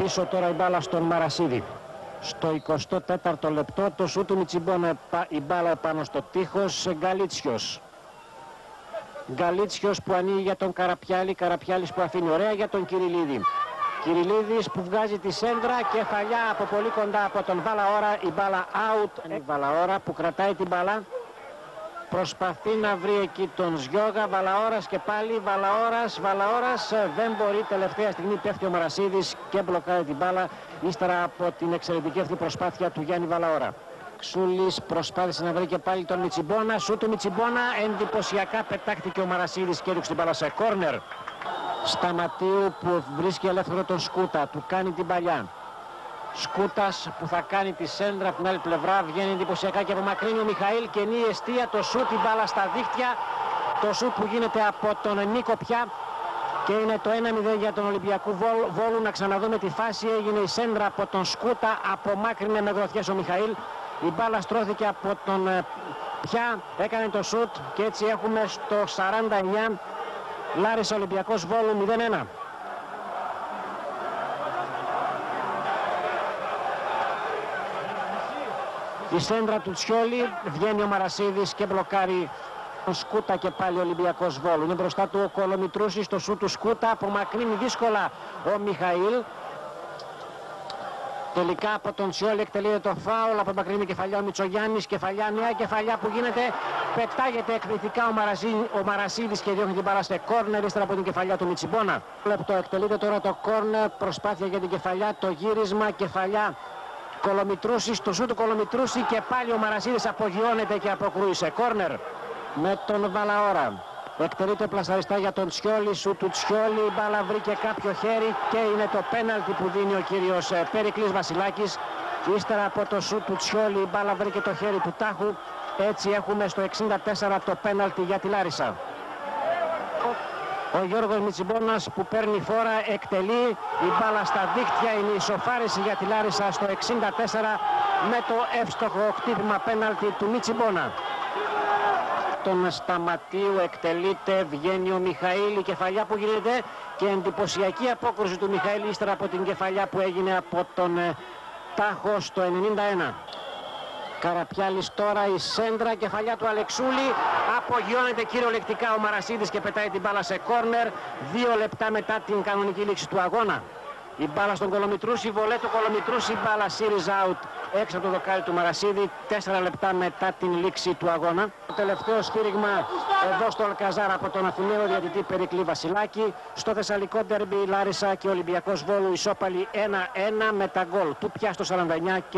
πίσω τώρα η μπάλα στον Μαρασίδη. Στο 24ο λεπτό το σούτ του Μιτσιμπόνα, η μπάλα πάνω στο τείχος. Γκαλίτσιος. Γκαλίτσιος που ανοίγει για τον Καραπιάλη. Καραπιάλης που αφήνει ωραία για τον Κυριλίδη. Κυριλίδης που βγάζει τη σέντρα, κεφαλιά από πολύ κοντά από τον Βαλαώρα. Η μπάλα out. Η Βαλαώρα που κρατάει την μπάλα. Προσπαθεί να βρει εκεί τον Ζιώγα. Βαλαώρας και πάλι Βαλαώρας δεν μπορεί. Τελευταία στιγμή πέφτει ο Μαρασίδης και μπλοκάρει την μπάλα ύστερα από την εξαιρετική αυτή προσπάθεια του Γιάννη Βαλαώρα. Ξούλης προσπάθησε να βρει και πάλι τον Μιτσιμπόνα. Σου του Μιτσιμπόνα, εντυπωσιακά πετάχτηκε ο Μαρασίδης και έριξε την μπάλα σε κόρνερ. Σταματίου που βρίσκει ελεύθερο τον Σκούτα, του κάνει την παλιά. Σκούτας που θα κάνει τη σέντρα από την άλλη πλευρά, βγαίνει εντυπωσιακά και απομακρύνει ο Μιχαήλ. Κενή εστία, το σούτ, την μπάλα στα δίχτυα. Το σούτ που γίνεται από τον Νίκο πια και είναι το 1-0 για τον Ολυμπιακό Βόλου. Να ξαναδούμε τη φάση, έγινε η σέντρα από τον Σκούτα, απομάκρυνε με γροθιές ο Μιχαήλ. Η μπάλα στρώθηκε από τον πια, έκανε το σούτ και έτσι έχουμε στο 49 Λάρισα Ολυμπιακός Βόλου 0-1. Η σέντρα του Τσιόλη, βγαίνει ο Μαρασίδης και μπλοκάρει τον Σκούτα και πάλι ο Ολυμπιακός Βόλου. Είναι μπροστά του ο Κολομητρούσης, στο σούτ του Σκούτα, απομακρύνει δύσκολα ο Μιχαήλ. Τελικά από τον Τσιόλη εκτελείται το φάουλ, απομακρύνει κεφαλιά ο Μητσογιάννης, κεφαλιά, νέα κεφαλιά που γίνεται, πετάγεται εκπληκτικά ο Μαρασίδης και διώχνει την μπάλα σε κόρνερ ύστερα από την κεφαλιά του Μιτσιμπόνα. Λεπτό εκτελείται τώρα το κόρνερ, προσπάθεια για την κεφαλιά, το γύρισμα, κεφαλιά Κολομητρούση, στο σου του Κολομητρούση και πάλι ο Μαρασίδης απογειώνεται και αποκρούει σε κόρνερ με τον Βαλαώρα. Εκτελείται πλασαριστά για τον Τσιόλη, σου του Τσιόλη, η μπάλα βρήκε κάποιο χέρι και είναι το πέναλτι που δίνει ο κύριος Περικλής Βασιλάκης. Ύστερα από το σου του Τσιόλη η μπάλα βρήκε το χέρι του Τάχου. Έτσι έχουμε στο 64 το πέναλτι για τη Λάρισα. Ο Γιώργος Μιτσιμπόνας που παίρνει φόρα, εκτελεί, η μπάλα στα δίχτυα, είναι η ισοφάριση για τη Λάρισα στο 64 με το εύστοχο χτύπημα πέναλτι του Μιτσιμπόνα. Τον Σταματίου εκτελείται, βγαίνει ο Μιχαήλ, η κεφαλιά που γίνεται και εντυπωσιακή απόκρουση του Μιχαήλ ύστερα από την κεφαλιά που έγινε από τον Τάχο στο 91. Καραπιάλης τώρα, η σέντρα, κεφαλιά του Αλεξούλη, απογειώνεται κυριολεκτικά ο Μαρασίδης και πετάει την μπάλα σε κόρνερ 2 λεπτά μετά την κανονική λήξη του αγώνα. Η μπάλα στον Κολομητρούση, βολέ του Κολομητρούση, η μπάλα series out έξω από το δοκάρι του Μαρασίδη 4 λεπτά μετά την λήξη του αγώνα. Το τελευταίο σφύριγμα εδώ στο Αλκαζάρ από τον Αθηναίο διαιτητή Περικλή Βασιλάκη. Στο Θεσσαλικό ντέρμπι Λάρισα και Ολυμπιακός Βόλου ισόπαλοι 1-1 με τα γκολ του πια στο 49 και